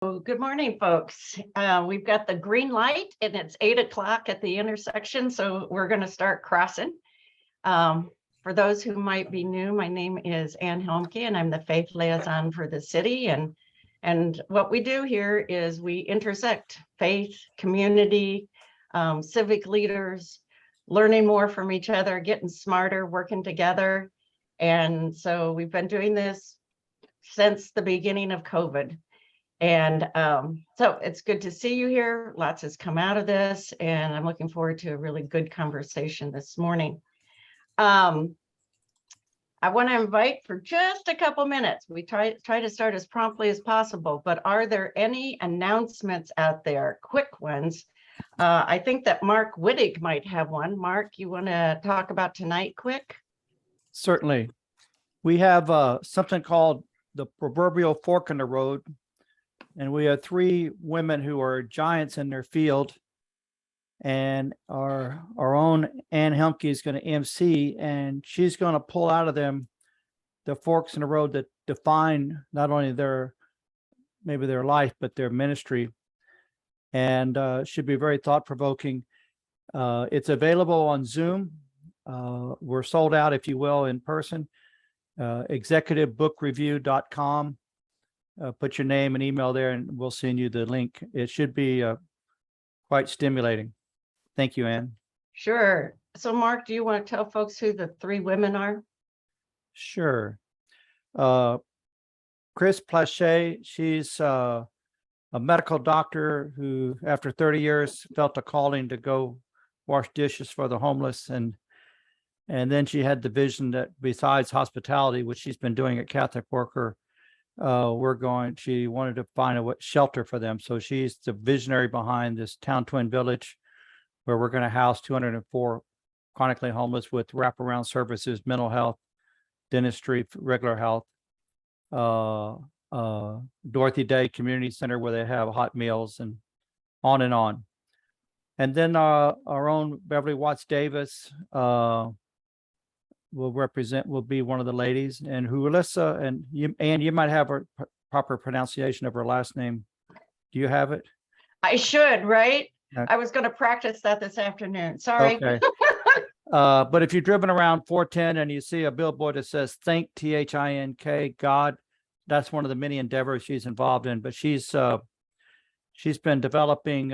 Good morning, folks. We've got the green light and it's 8 o'clock at the intersection, so we're going to start crossing. For those who might be new, my name is MLK and I'm the faith liaison for the city. And what we do here is we intersect faith, community, civic leaders, learning more from each other, getting smarter, working together. And so we've been doing this since the beginning of COVID. And so it's good to see you here. Lots has come out of this, and I'm looking forward to a really good conversation this morning. I want to invite for just a couple minutes. We try to start as promptly as possible, but are there any announcements out there, quick ones? I think that Mark Wittig might have one. Mark, you want to talk about tonight quick? Certainly. We have something called the proverbial fork in the road. And we have three women who are giants in their field. And our own Ann Helmke is going to MC, and she's going to pull out of them the forks in the road that define not only maybe their life, but their ministry. And should be very thought-provoking. It's available on Zoom. We're sold out, if you will, in person. executivebookreview.com. Put your name and email there and we'll send you the link. It should be quite stimulating. Thank you, Ann. Sure. So Mark, do you want to tell folks who the three women are? Sure. Chris Plachet, she's a medical doctor who, after 30 years, felt a calling to go wash dishes for the homeless. And then she had the vision that besides hospitality, which she's been doing at Catholic Worker, she wanted to find a shelter for them. So she's the visionary behind this Town Twin Village, where we're going to house 204 chronically homeless with wraparound services, mental health, dentistry, regular health, Dorothy Day Community Center, where they have hot meals and on and on. And then our own Beverly Watts Davis will be one of the ladies, and Hulissa, and you might have a proper pronunciation of her last name. Do you have it? I should, right? I was going to practice that this afternoon. Sorry. Okay. But if you're driven around 410 and you see a billboard that says "Think THINK God," that's one of the many endeavors she's involved in. But she's been developing,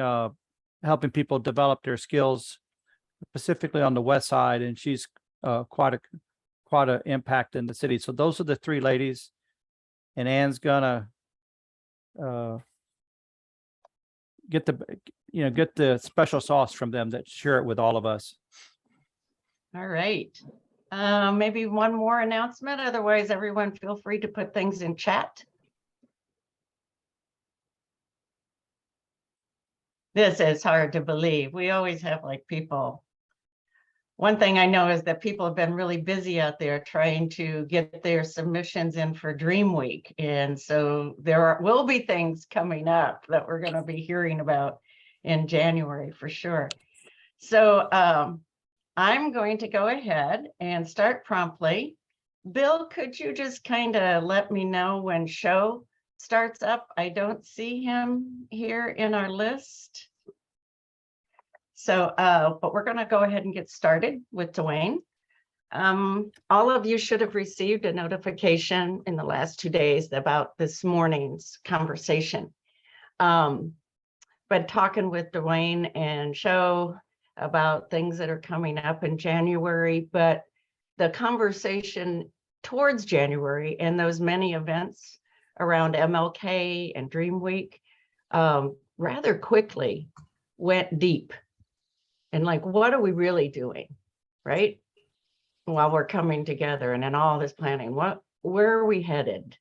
helping people develop their skills, specifically on the west side, and she's quite an impact in the city. So those are the three ladies, and Ann's gonna get the special sauce from them that share it with all of us. All right. Maybe one more announcement. Otherwise, everyone feel free to put things in chat. This is hard to believe. We always have people. One thing I know is that people have been really busy out there trying to get their submissions in for DreamWeek. And so there will be things coming up that we're going to be hearing about in January for sure. So I'm going to go ahead and start promptly. Bill, could you just kind of let me know when show starts up? I don't see him here in our list. So, but we're going to go ahead and get started with Dwayne. All of you should have received a notification in the last 2 days about this morning's conversation. But talking with Dwayne and Show about things that are coming up in January, but the conversation towards January and those many events around MLK and DreamWeek rather quickly went deep. And what are we really doing, right? While we're coming together and in all this planning, where are we headed?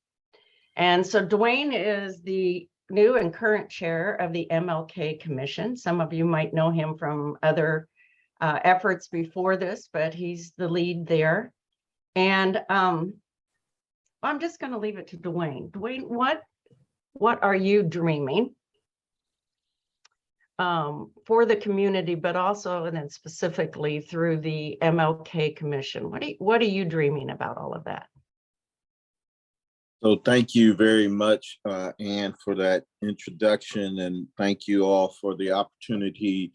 And so Dwayne is the new and current chair of the MLK Commission. Some of you might know him from other efforts before this, but he's the lead there. And I'm just going to leave it to Dwayne. Dwayne, what are you dreaming for the community, but also and then specifically through the MLK Commission? What are you dreaming about all of that? So thank you very much, Ann, for that introduction, and thank you all for the opportunity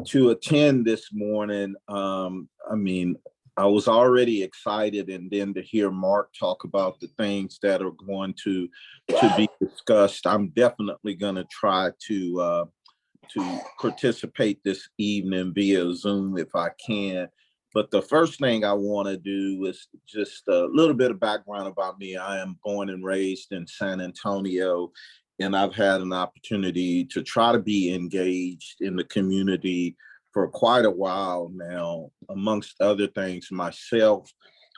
to attend this morning. I mean, I was already excited, and then to hear Mark talk about the things that are going to be discussed, I'm definitely going to try to participate this evening via Zoom if I can. But the first thing I want to do is just a little bit of background about me. I am born and raised in San Antonio, and I've had an opportunity to try to be engaged in the community for quite a while now. Amongst other things, myself,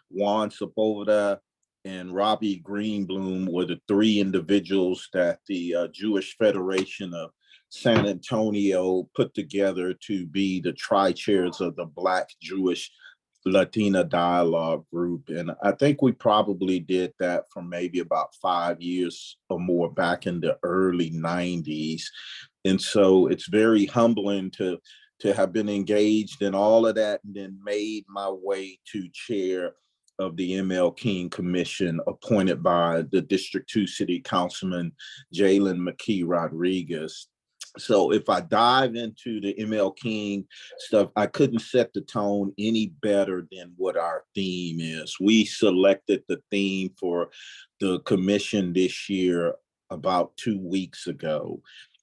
Juan Sepulveda, and Robbie Greenbloom were the three individuals that the Jewish Federation of San Antonio put together to be the tri-chairs of the Black Jewish Latina Dialogue Group. And I think we probably did that for maybe about 5 years or more back in the early 90s. And so it's very humbling to have been engaged in all of that and then made my way to chair of the MLK Commission appointed by the District 2 City Councilman Jalen McKee Rodriguez. So if I dive into the MLK stuff, I couldn't set the tone any better than what our theme is. We selected the theme for the commission this year about 2 weeks ago.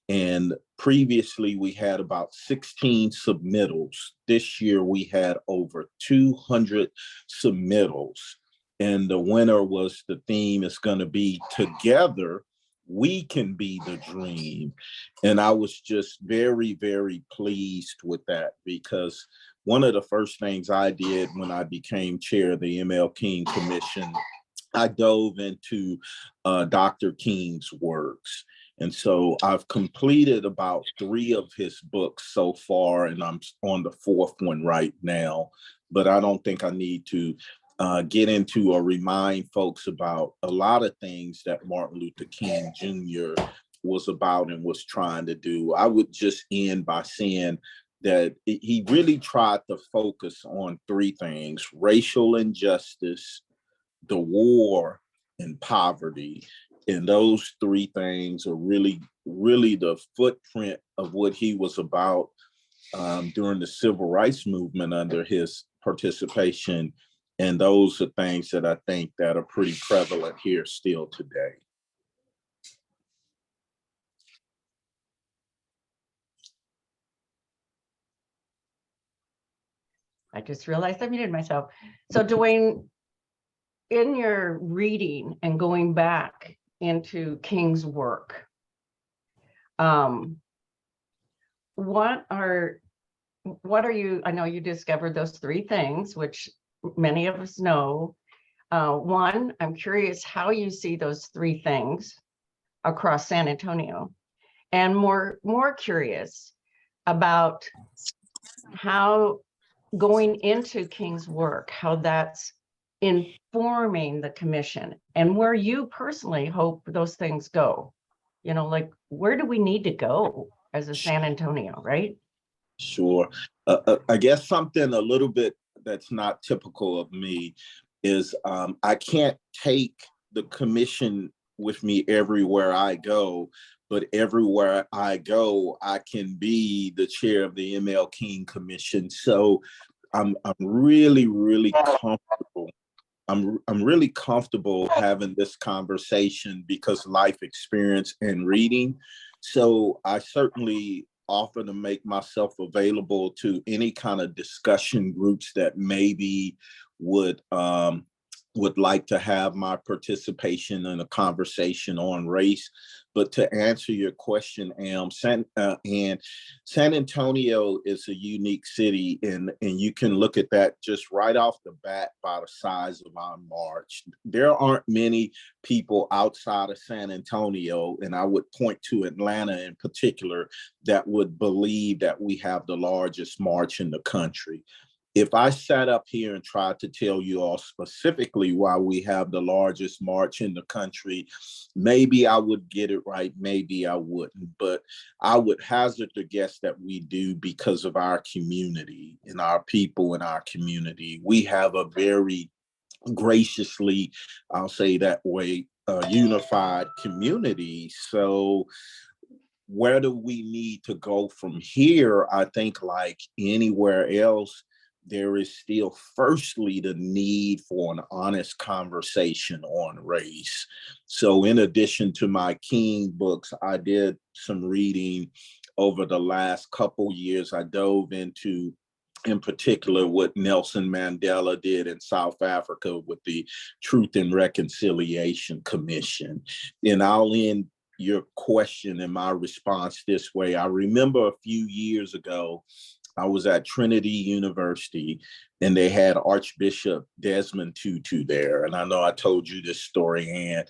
And previously we had about 16 submittals. This year we had over 200 submittals. And the winner was, the theme is going to be Together We Can Be the Dream. And I was just very, very pleased with that, because one of the first things I did when I became chair of the MLK Commission, I dove into Dr. King's works. And so I've completed about 3 of his books so far, and I'm on the 4th one right now. But I don't think I need to get into or remind folks about a lot of things that Martin Luther King Jr. was about and was trying to do. I would just end by saying that he really tried to focus on 3 things: racial injustice, the war, and poverty. And those 3 things are really, really the footprint of what he was about during the civil rights movement under his participation. And those are things that I think that are pretty prevalent here still today. I just realized I muted myself. So Dwayne, in your reading and going back into King's work, what are you, I know you discovered those 3 things, which many of us know. One, I'm curious how you see those 3 things across San Antonio, and more curious about how going into King's work, how that's informing the commission, and where you personally hope those things go. You know, like, where do we need to go as a San Antonio, right? Sure. I guess something a little bit that's not typical of me is I can't take the commission with me everywhere I go, but everywhere I go, I can be the chair of the MLK Commission. So I'm really, really comfortable. I'm really comfortable having this conversation because life experience and reading. So I certainly offer to make myself available to any kind of discussion groups that maybe would like to have my participation in a conversation on race. But to answer your question, San Antonio is a unique city, and you can look at that just right off the bat by the size of our march. There aren't many people outside of San Antonio, and I would point to Atlanta in particular, that would believe that we have the largest march in the country. If I sat up here and tried to tell you all specifically why we have the largest march in the country, maybe I would get it right, maybe I wouldn't, but I would hazard to guess that we do because of our community and our people in our community. We have a very graciously, I'll say that way, a unified community. So where do we need to go from here? I think like anywhere else, there is still firstly the need for an honest conversation on race. So in addition to my King books, I did some reading over the last couple years. I dove into, in particular, what Nelson Mandela did in South Africa with the Truth and Reconciliation Commission. And I'll end your question and my response this way. I remember a few years ago, I was at Trinity University and they had Archbishop Desmond Tutu there. And I know I told you this story, Ann,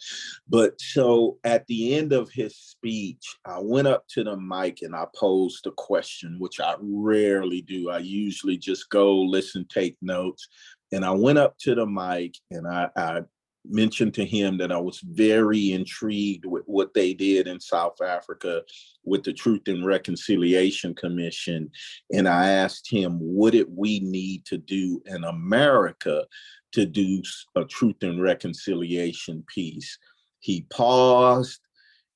but so at the end of his speech, I went up to the mic and I posed a question, which I rarely do. I usually just go listen, take notes. And I went up to the mic and I mentioned to him that I was very intrigued with what they did in South Africa with the Truth and Reconciliation Commission. And I asked him, what did we need to do in America to do a Truth and Reconciliation piece? He paused,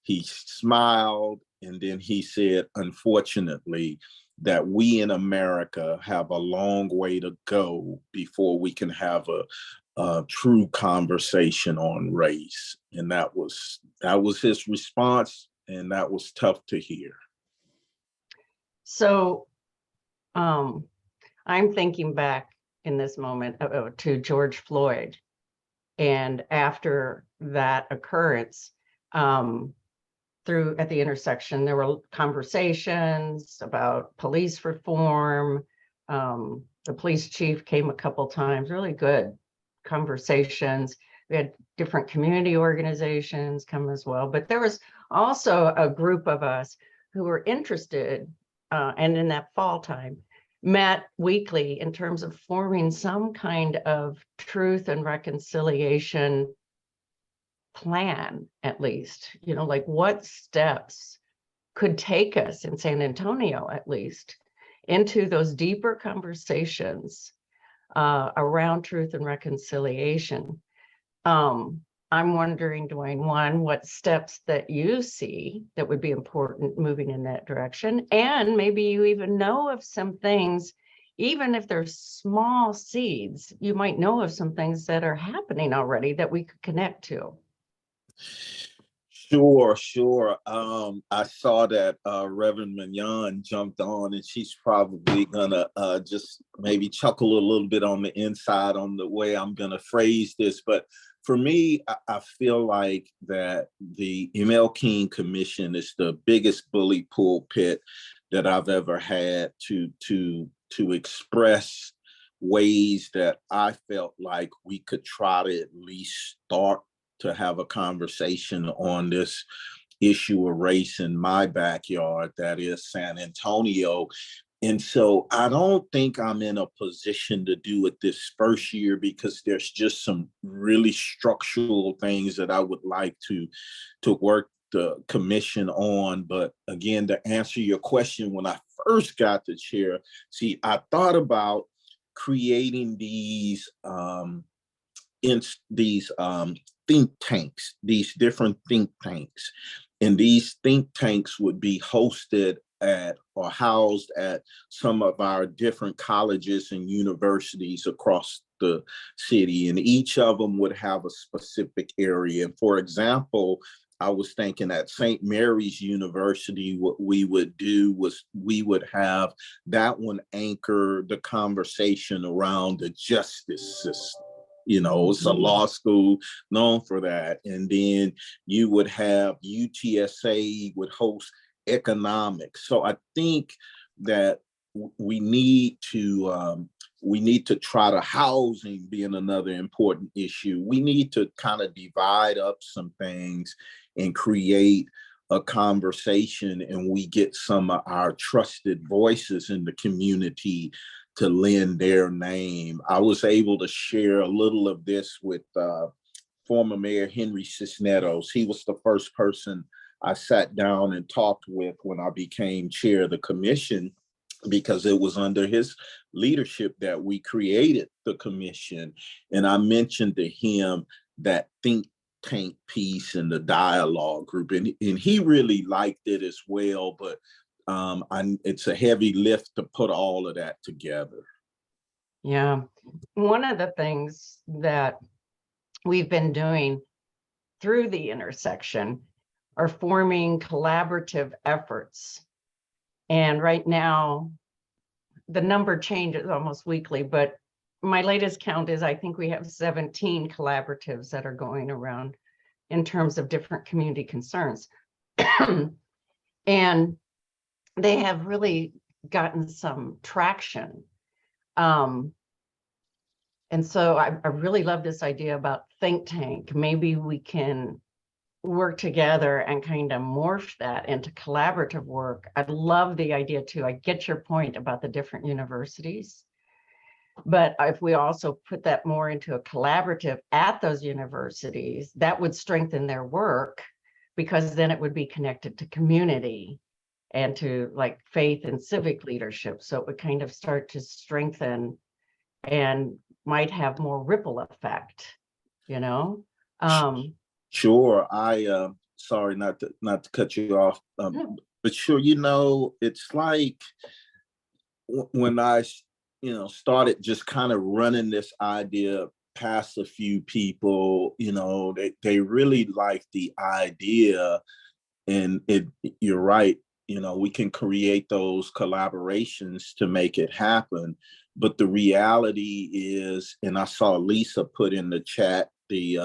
he smiled, and then he said, unfortunately, that we in America have a long way to go before we can have a true conversation on race. And that was his response, and that was tough to hear. So I'm thinking back in this moment to George Floyd. And after that occurrence, at the intersection, there were conversations about police reform. The police chief came a couple times, really good conversations. We had different community organizations come as well, but there was also a group of us who were interested, and in that fall time, met weekly in terms of forming some kind of truth and reconciliation plan, at least, like what steps could take us in San Antonio, at least, into those deeper conversations around truth and reconciliation. I'm wondering, Dwayne, one, what steps that you see that would be important moving in that direction, and maybe you even know of some things, even if they're small seeds, you might know of some things that are happening already that we could connect to. Sure. I saw that Reverend Mignon jumped on, and she's probably gonna just maybe chuckle a little bit on the inside on the way I'm gonna phrase this. But for me, I feel like that the MLK Commission is the biggest bully pulpit that I've ever had to express ways that I felt like we could try to at least start to have a conversation on this issue of race in my backyard, that is San Antonio. And so I don't think I'm in a position to do it this first year because there's just some really structural things that I would like to work the commission on. But again, to answer your question, when I first got the chair, see, I thought about creating these think tanks, these different think tanks. And these think tanks would be hosted at or housed at some of our different colleges and universities across the city. And each of them would have a specific area. And for example, I was thinking at St. Mary's University, what we would do was we would have that one anchor the conversation around the justice system. It's a law school known for that. And then you would have UTSA would host economics. So I think that we need to try to housing being another important issue. We need to kind of divide up some things and create a conversation, and we get some of our trusted voices in the community to lend their name. I was able to share a little of this with former Mayor Henry Cisneros. He was the first person I sat down and talked with when I became chair of the commission, because it was under his leadership that we created the commission. And I mentioned to him that think tank piece and the dialogue group, and he really liked it as well. But it's a heavy lift to put all of that together. Yeah. One of the things that we've been doing through the intersection are forming collaborative efforts. And right now, the number changes almost weekly, but my latest count is I think we have 17 collaboratives that are going around in terms of different community concerns. And they have really gotten some traction. And so I really love this idea about think tank. Maybe we can work together and kind of morph that into collaborative work. I love the idea too. I get your point about the different universities. But if we also put that more into a collaborative at those universities, that would strengthen their work, because then it would be connected to community and to like faith and civic leadership. So it would kind of start to strengthen and might have more ripple effect, you know? Sure. Sorry, not to cut you off, No. but sure, it's like when I, started just kind of running this idea past a few people, they really like the idea, and you're right, we can create those collaborations to make it happen. But the reality is, and I saw Lisa put in the chat, the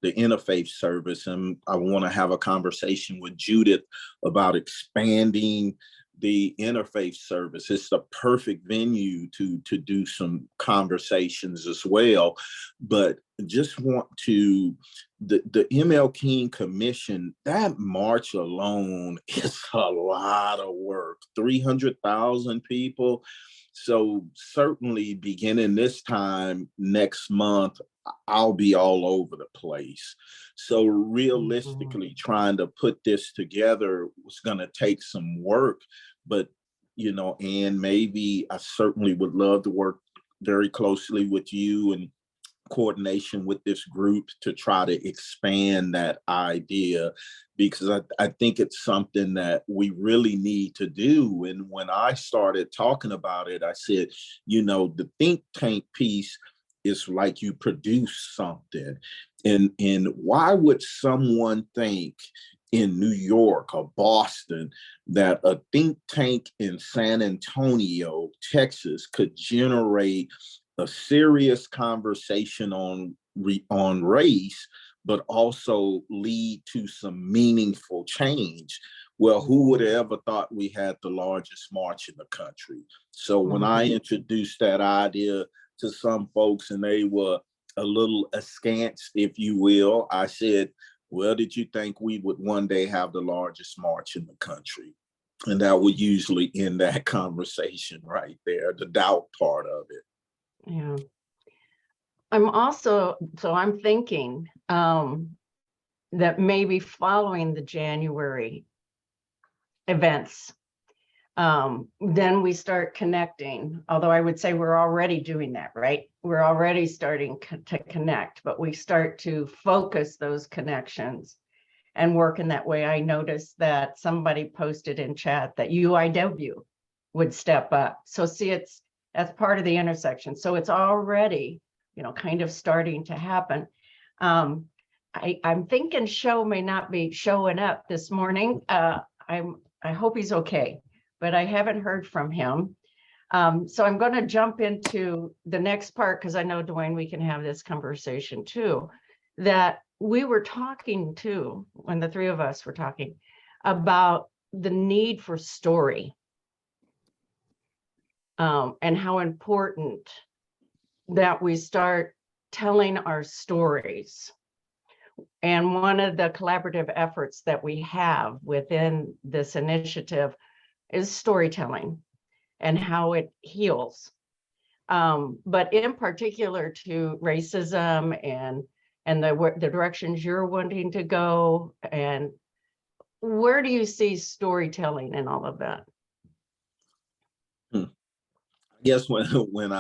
interfaith service, and I want to have a conversation with Judith about expanding the interfaith service. It's the perfect venue to do some conversations as well. But just want to, the MLK Commission, that march alone is a lot of work, 300,000 people. So certainly beginning this time next month, I'll be all over the place. So realistically, trying to put this together was going to take some work, but, and maybe I certainly would love to work very closely with you and coordination with this group to try to expand that idea, because I think it's something that we really need to do. And when I started talking about it, I said, the think tank piece is like you produce something. And why would someone think in New York or Boston that a think tank in San Antonio, Texas could generate a serious conversation on race, but also lead to some meaningful change? Well, who would have ever thought we had the largest march in the country? So when I introduced that idea to some folks and they were a little askance, if you will, I said, well, did you think we would one day have the largest march in the country? And that would usually end that conversation right there, the doubt part of it. Yeah. I'm thinking that maybe following the January events, then we start connecting. Although I would say we're already doing that, right? We're already starting to connect, but we start to focus those connections and work in that way. I noticed that somebody posted in chat that UIW would step up. So see, that's part of the intersection. So it's already, kind of starting to happen. I'm thinking Show may not be showing up this morning. I hope he's okay, but I haven't heard from him. So I'm going to jump into the next part, because I know, Dwayne, we can have this conversation too, that we were talking too, when the three of us were talking about the need for story, and how important that we start telling our stories. And one of the collaborative efforts that we have within this initiative is storytelling and how it heals. But in particular to racism and the directions you're wanting to go, and where do you see storytelling in all of that? I guess when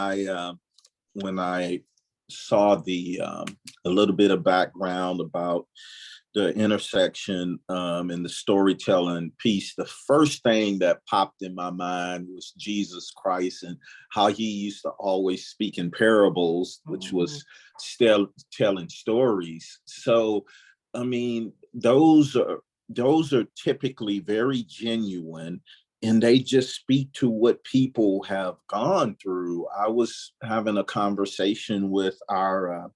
I saw the a little bit of background about the intersection and the storytelling piece, the first thing that popped in my mind was Jesus Christ and how he used to always speak in parables, which was still telling stories. So, I mean, those are typically very genuine, and they just speak to what people have gone through. I was having a conversation with our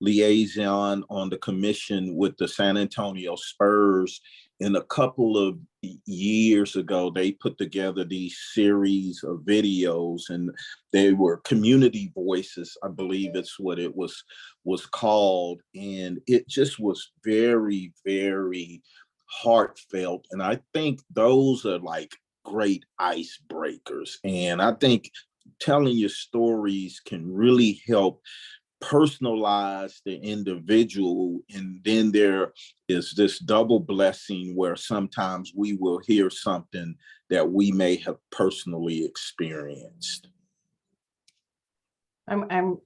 liaison on the commission with the San Antonio Spurs. And a couple of years ago, they put together these series of videos, and they were community voices, I believe it's what it was called. And it just was very, very heartfelt. And I think those are like great icebreakers. And I think telling your stories can really help personalize the individual. And then there is this double blessing where sometimes we will hear something that we may have personally experienced. I'm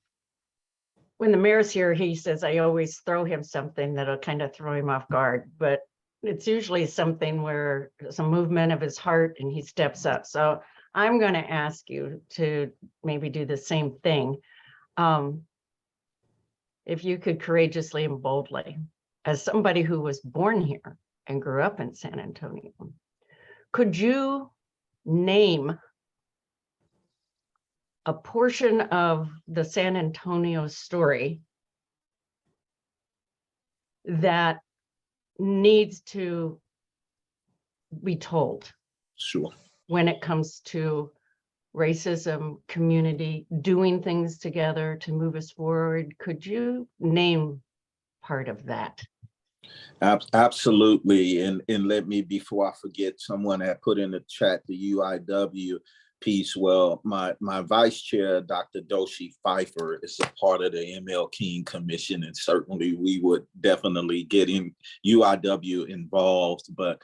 when the mayor's here, he says I always throw him something that'll kind of throw him off guard, but it's usually something where some movement of his heart and he steps up. So I'm going to ask you to maybe do the same thing. If you could courageously and boldly, as somebody who was born here and grew up in San Antonio, could you name a portion of the San Antonio story that needs to be told? Sure. When it comes to racism, community, doing things together to move us forward, could you name part of that? Absolutely. And let me, before I forget, someone had put in the chat the UIW piece. Well, my vice chair, Dr. Doshi Pfeiffer, is a part of the MLK Commission, and certainly we would definitely get in UIW involved. But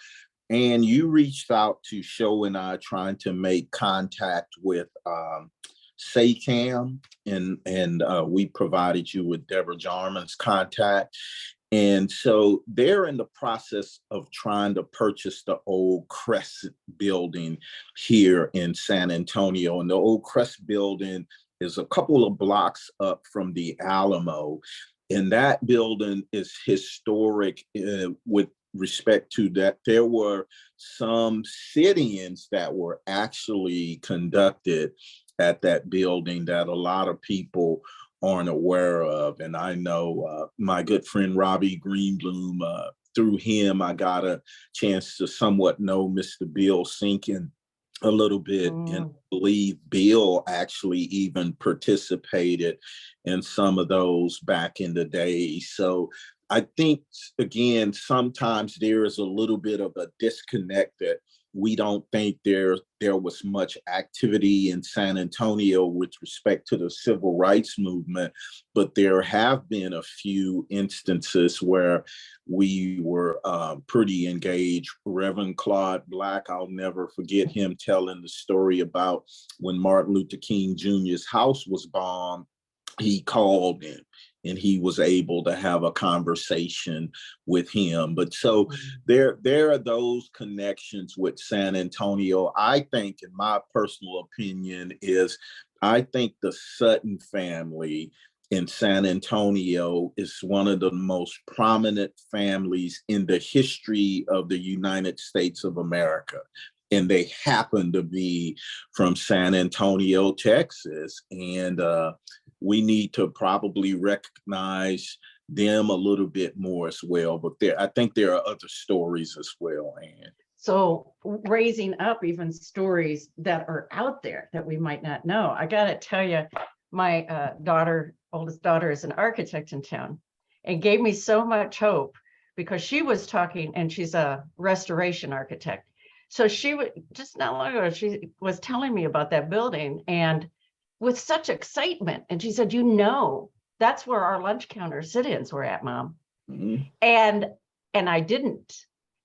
and you reached out to Show and I trying to make contact with SACAM, and we provided you with Deborah Jarman's contact. And so they're in the process of trying to purchase the old Crescent building here in San Antonio. And the old Crest building is a couple of blocks up from the Alamo. And that building is historic with respect to that. There were some sit-ins that were actually conducted at that building that a lot of people aren't aware of. And I know my good friend Robbie Greenbloom, through him, I got a chance to somewhat know Mr. Bill Sinkin a little bit, and I believe Bill actually even participated in some of those back in the day. So I think, again, sometimes there is a little bit of a disconnect that we don't think there was much activity in San Antonio with respect to the civil rights movement, but there have been a few instances where we were pretty engaged. Reverend Claude Black, I'll never forget him telling the story about when Martin Luther King Jr.'s house was bombed. He called in and he was able to have a conversation with him. But so there are those connections with San Antonio. I think, in my personal opinion, is I think the Sutton family in San Antonio is one of the most prominent families in the history of the United States of America. And they happen to be from San Antonio, Texas. And we need to probably recognize them a little bit more as well. But I think there are other stories as well, Ann. So raising up even stories that are out there that we might not know. I got to tell you, my oldest daughter is an architect in town, and gave me so much hope because she was talking, and she's a restoration architect. So she would just not long ago, she was telling me about that building, and with such excitement. And she said, that's where our lunch counter sit-ins were at, Mom. Mm-hmm. And I didn't,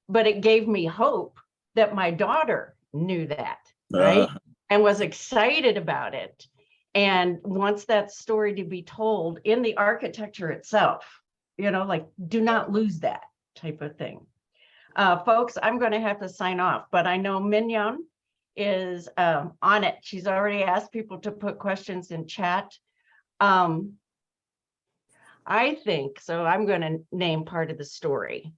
but it gave me hope that my daughter knew that, right? And was excited about it. and wants that story to be told in the architecture itself, like do not lose that type of thing. Folks, I'm going to have to sign off, but I know Mignon is on it. She's already asked people to put questions in chat. I think, so I'm going to name part of the story.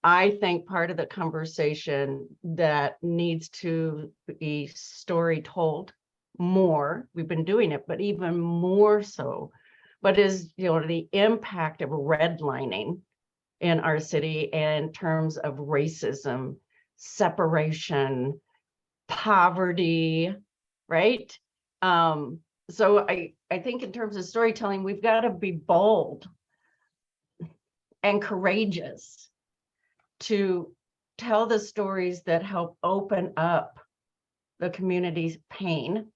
I think part of the conversation that needs to be story told more, we've been doing it, but even more so, but is, the impact of redlining in our in terms of racism, separation, poverty, right? So I think in terms of storytelling, we've got to be bold and courageous to tell the stories that help open up the community's pain,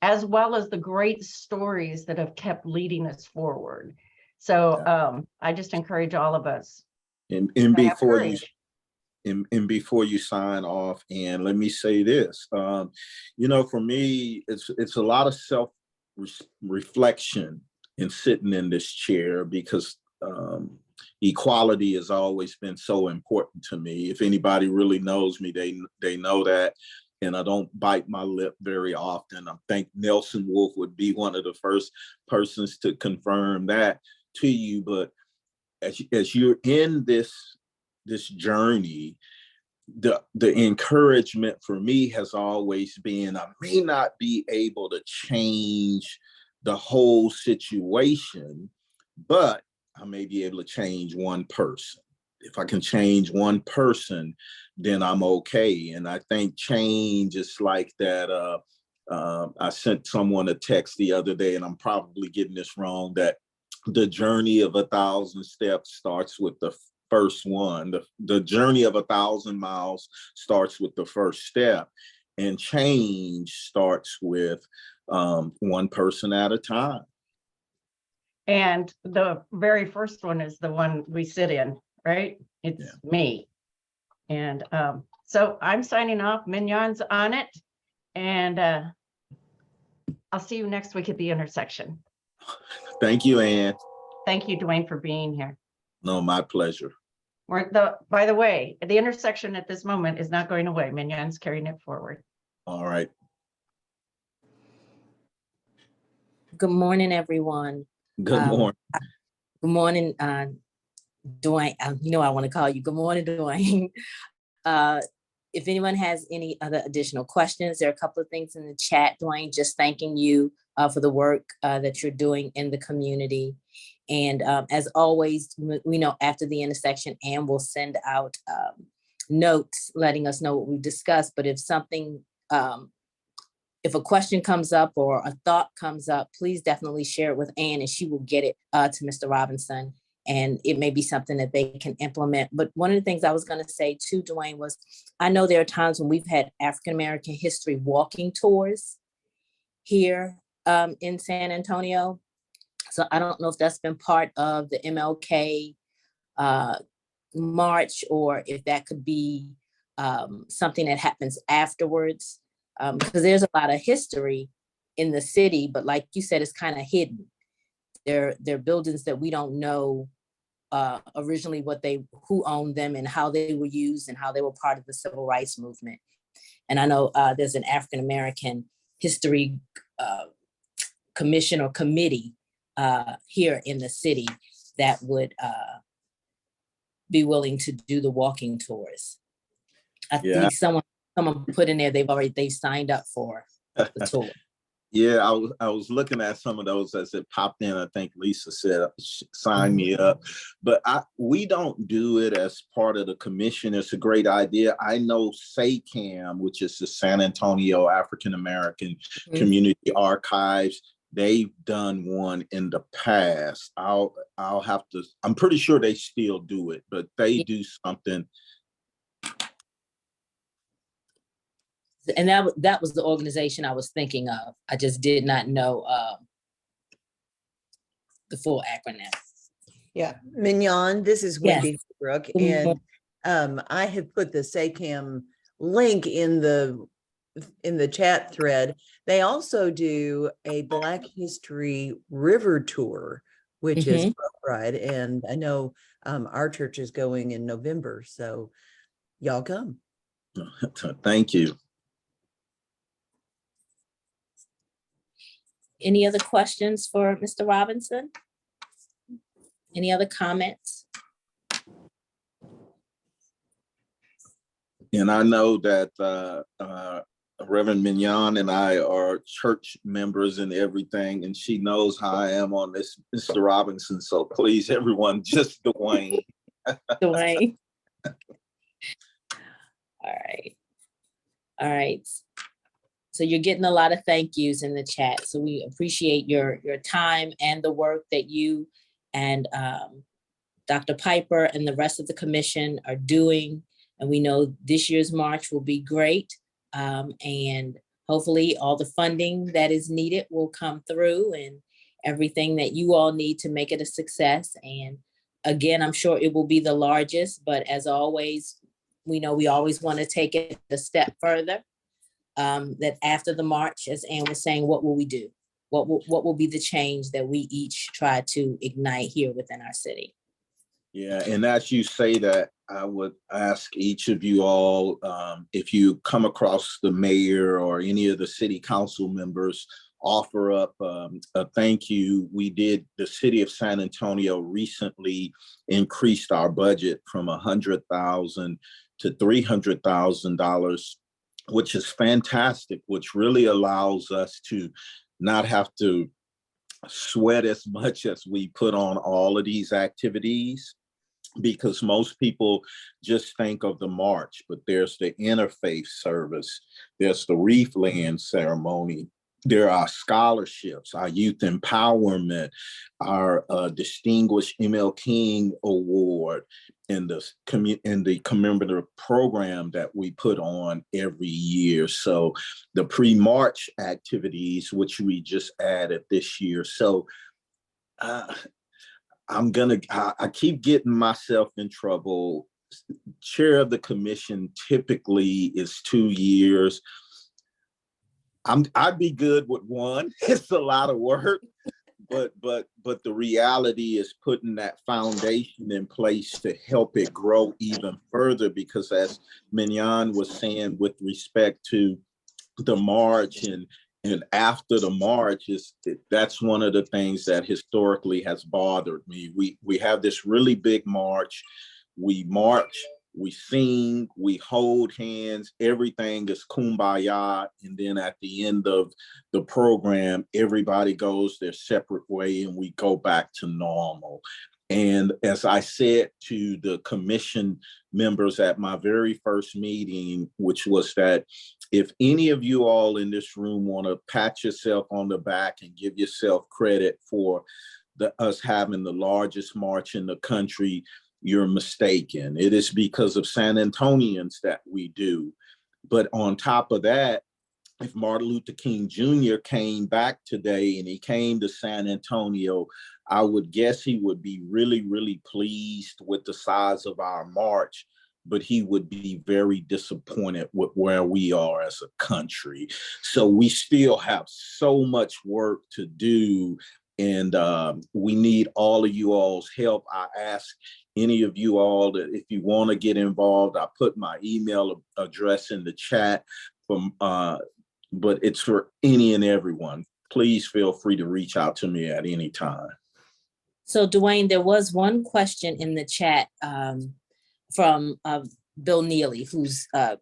as well as the great stories that have kept leading us forward. So I just encourage all of us. And before you sign off, and let me say this, for me, it's a lot of self-reflection in sitting in this chair, because equality has always been so important to me. If anybody really knows me, they know that. And I don't bite my lip very often. I think Nelson Wolf would be one of the first persons to confirm that to you. But as you're in this journey, the encouragement for me has always been, I may not be able to change the whole situation, but I may be able to change one person. If I can change one person, then I'm okay. And I think change is like that. I sent someone a text the other day, and I'm probably getting this wrong, that the journey of 1,000 steps starts with the first one. The journey of 1,000 miles starts with the first step, and change starts with one person at a time. And the very first one is the one we sit in, right? It's me. And so I'm signing off. Mignon's on it. And I'll see you next week at the intersection. Thank you, Ann. Thank you, Dwayne, for being here. No, my pleasure. By the way, the intersection at this moment is not going away. Mignon's carrying it forward. All right. Good morning, everyone. Good morning. Good morning, Dwayne. I want to call you. Good morning, Dwayne. If anyone has any other additional questions, there are a couple of things in the chat, Dwayne, just thanking you for the work that you're doing in the community. And as always, we know after the intersection, Ann will send out notes letting us know what we discussed. But if something, if a question comes up or a thought comes up, please definitely share it with Ann, and she will get it to Mr. Robinson. And it may be something that they can implement. But one of the things I was going to say too, Dwayne, was I know there are times when we've had African-American history walking tours here in San Antonio. So I don't know if that's been part of the MLK march, or if that could be something that happens afterwards. Because there's a lot of history in the city, but like you said, it's kind of hidden. They're buildings that we don't know originally who owned them and how they were used and how they were part of the civil rights movement. And I know there's an African-American history commission or committee here in the city that would be willing to do the walking tours. I think someone put in there, they've signed up for the tour. Yeah, I was looking at some of those as it popped in. I think Lisa said, sign me up. But we don't do it as part of the commission. It's a great idea. I know SACAM, which is the San Antonio African American Community Archives. They've done one in the past. I'll have to, I'm pretty sure they still do it, but they do something. And that was the organization I was thinking of. I just did not know the full acronym. Yeah, Mignon, this is Wendy Brooke, and I have put the SACAM link in the in the chat thread, they also do a Black History River Tour, which is boat ride. And I know our church is going in November, so y'all come. Thank you. Any other questions for Mr. Robinson? Any other comments? And I know that Reverend Mignon and I are church members and everything, and she knows how I am on this, Mr. Robinson. So please, everyone, just Dwayne. Dwayne. All right. All right. So you're getting a lot of thank yous in the chat. So we appreciate your time and the work that you and Dr. Piper and the rest of the commission are doing. And we know this year's March will be great. And hopefully all the funding that is needed will come through and everything that you all need to make it a success. And again, I'm sure it will be the largest, but as always, we know we always want to take it a step further. That after the March, as Ann was saying, what will we do? What will be the change that we each try to ignite here within our city? Yeah, and as you say that, I would ask each of you all, if you come across the mayor or any of the city council members, offer up a thank you. We did, the city of San Antonio recently increased our budget from $100,000 to $300,000, which is fantastic, which really allows us to not have to sweat as much as we put on all of these activities, because most people just think of the march, but there's the interfaith service, there's the wreath laying ceremony, there are scholarships, our youth empowerment, our distinguished MLK award, and the commemorative program that we put on every year. So the pre-March activities, which we just added this year. So I keep getting myself in trouble. Chair of the commission typically is 2 years. I'd be good with 1. It's a lot of work, but the reality is putting that foundation in place to help it grow even further. Because as Mignon was saying, with respect to the march and after the march, that's one of the things that historically has bothered me. We have this really big march. We march, we sing, we hold hands, everything is kumbaya. And then at the end of the program, everybody goes their separate way and we go back to normal. And as I said to the commission members at my very first meeting, which was that if any of you all in this room want to pat yourself on the back and give yourself credit for us having the largest march in the country, you're mistaken. It is because of San Antonians that we do. But on top of that, if Martin Luther King Jr. came back today and he came to San Antonio, I would guess he would be really, really pleased with the size of our march, but he would be very disappointed with where we are as a country. So we still have so much work to do, and we need all of you all's help. I ask any of you all that if you want to get involved, I put my email address in the chat, but it's for any and everyone. Please feel free to reach out to me at any time. So Dwayne, there was one question in the chat from Bill Neely, who's the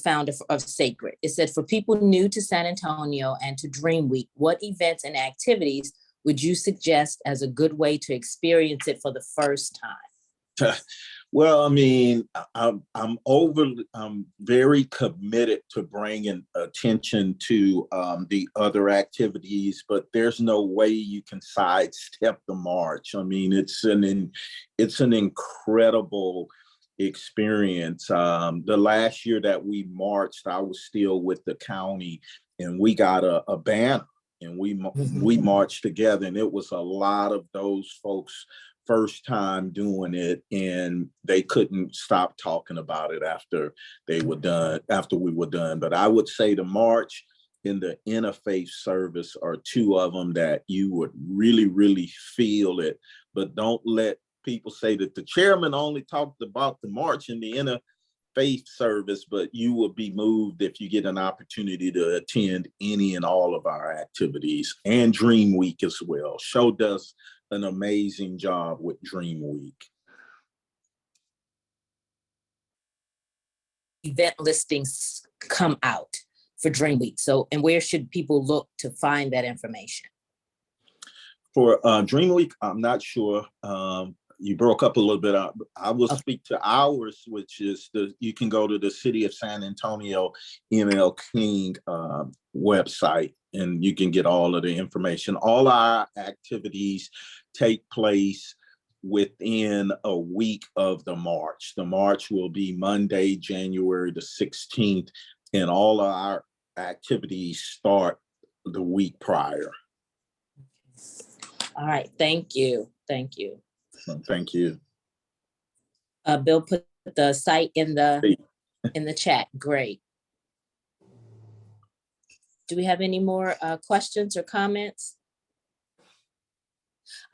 founder of Sacred. It said, for people new to San Antonio and to DreamWeek, what events and activities would you suggest as a good way to experience it for the first time? Well, I mean, I'm very committed to bringing attention to the other activities, but there's no way you can sidestep the march. I mean, it's an incredible experience. The last year that we marched, I was still with the county, and we got a banner, and we marched together, and it was a lot of those folks first time doing it, and they couldn't stop talking about it after we were done. But I would say the march and the interfaith service are two of them that you would really, really feel it. But don't let people say that the chairman only talked about the march and the interfaith service, but you will be moved if you get an opportunity to attend any and all of our activities, and DreamWeek as well. Show does an amazing job with DreamWeek. Event listings come out for DreamWeek. So, and where should people look to find that information? For DreamWeek, I'm not sure. You broke up a little bit. I will speak to ours, which is you can go to the City of San Antonio MLK website, and you can get all of the information. All our activities take place within a week of the march. The march will be Monday, January the 16th, and all of our activities start the week prior. All right, thank you. Thank you. Thank you. Bill put the site in the chat. Great. Do we have any more questions or comments?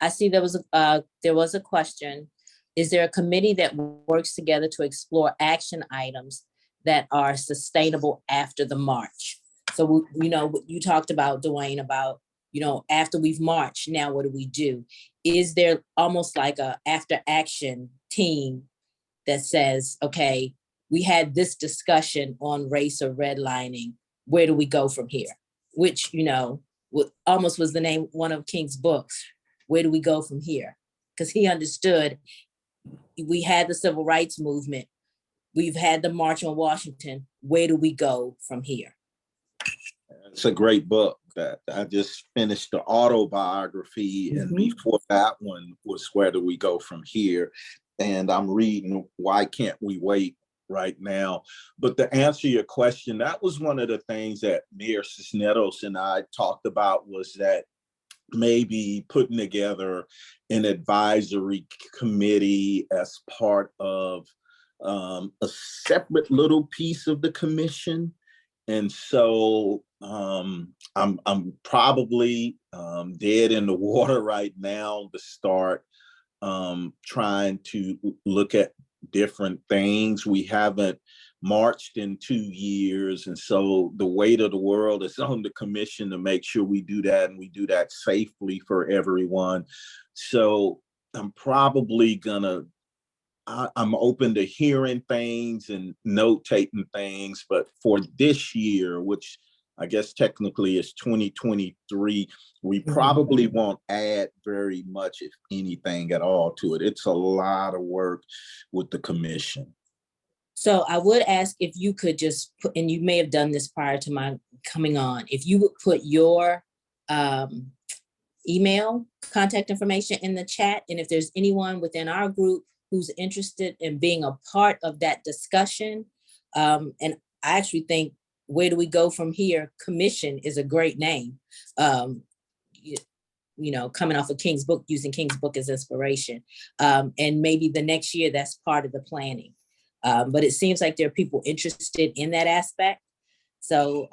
I see there was a question. Is there a committee that works together to explore action items that are sustainable after the march? So, you know, you talked about, Dwayne, about, you know, after we've marched, now what do we do? Is there almost like a after action team that says, okay, we had this discussion on race or redlining, where do we go from here? Which, you know, almost was the name, one of King's books, where do we go from here? Because he understood we had the civil rights movement, we've had the March on Washington, where do we go from here? It's a great book that I just finished, the autobiography, and before that one was Where Do We Go From Here? And I'm reading Why Can't We Wait right now. But to answer your question, that was one of the things that Mayor Cisneros and I talked about, was that maybe putting together an advisory committee as part of a separate little piece of the commission. And so I'm probably dead in the water right now to start trying to look at different things. We haven't marched in 2 years, and so the weight of the world is on the commission to make sure we do that, and we do that safely for everyone. So I'm probably I'm open to hearing things and note-taking things, but for this year, which I guess technically is 2023, we probably won't add very much, if anything at all, to it. It's a lot of work with the commission. So I would ask if you could just put, and you may have done this prior to my coming on, if you would put your email contact information in the chat, and if there's anyone within our group who's interested in being a part of that discussion. And I actually think Where Do We Go From Here Commission is a great name. You know, coming off of King's book, using King's book as inspiration. And maybe the next year that's part of the planning. But it seems like there are people interested in that aspect. So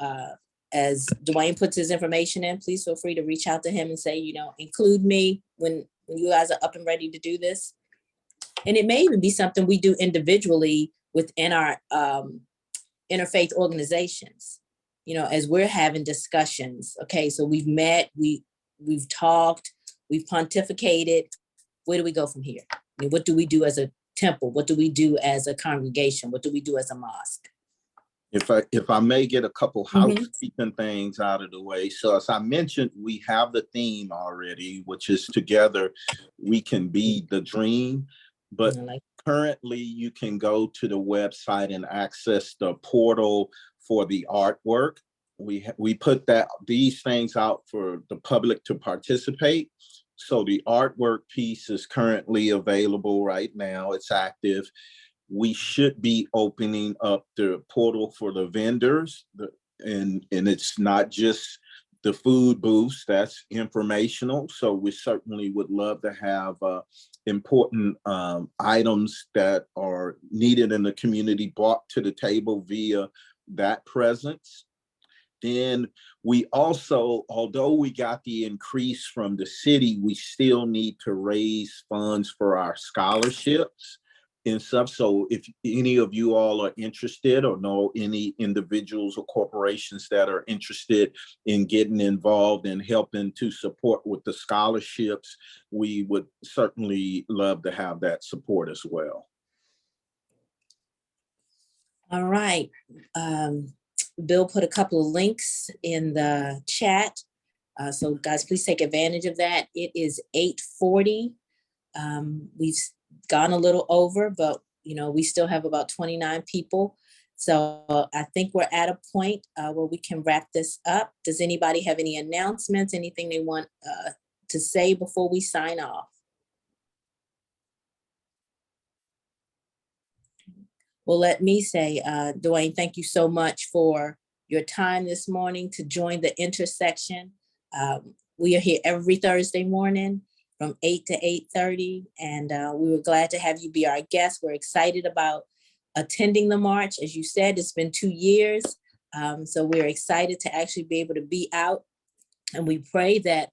as Dwayne puts his information in, please feel free to reach out to him and say, you know, include me when you guys are up and ready to do this. And it may even be something we do individually within our interfaith organizations, you know, as we're having discussions. Okay, so we've met, we've talked, we've pontificated. Where do we go from here? I mean, what do we do as a temple? What do we do as a congregation? What do we do as a mosque? If I may get a couple housekeeping things out of the way. So as I mentioned, we have the theme already, which is Together We Can Be the Dream. But currently you can go to the website and access the portal for the artwork. We put these things out for the public to participate. So the artwork piece is currently available right now. It's active. We should be opening up the portal for the vendors, and it's not just the food booths, that's informational. So we certainly would love to have important items that are needed in the community brought to the table via that presence. Then we also, although we got the increase from the city, we still need to raise funds for our scholarships and stuff. So if any of you all are interested or know any individuals or corporations that are interested in getting involved and helping to support with the scholarships, we would certainly love to have that support as well. All right. Bill put a couple of links in the chat. So guys, please take advantage of that. It is 8:40. We've gone a little over, but we still have about 29 people. So I think we're at a point where we can wrap this up. Does anybody have any announcements, anything they want to say before we sign off? Well, let me say, Dwayne, thank you so much for your time this morning to join the intersection. We are here every Thursday morning from 8 to 8:30, and we were glad to have you be our guest. We're excited about attending the march. As you said, it's been 2 years, so we're excited to actually be able to be out. And we pray that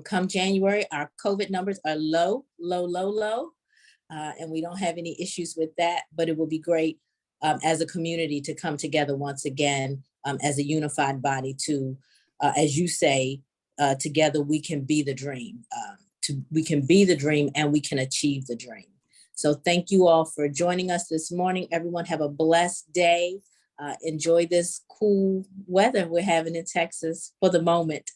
come January, our COVID numbers are low, and we don't have any issues with that, but it will be great as a community to come together once again as a unified body to, as you say, together we can be the dream. We can be the dream and we can achieve the dream. So thank you all for joining us this morning. Everyone have a blessed day. Enjoy this cool weather we're having in Texas for the moment.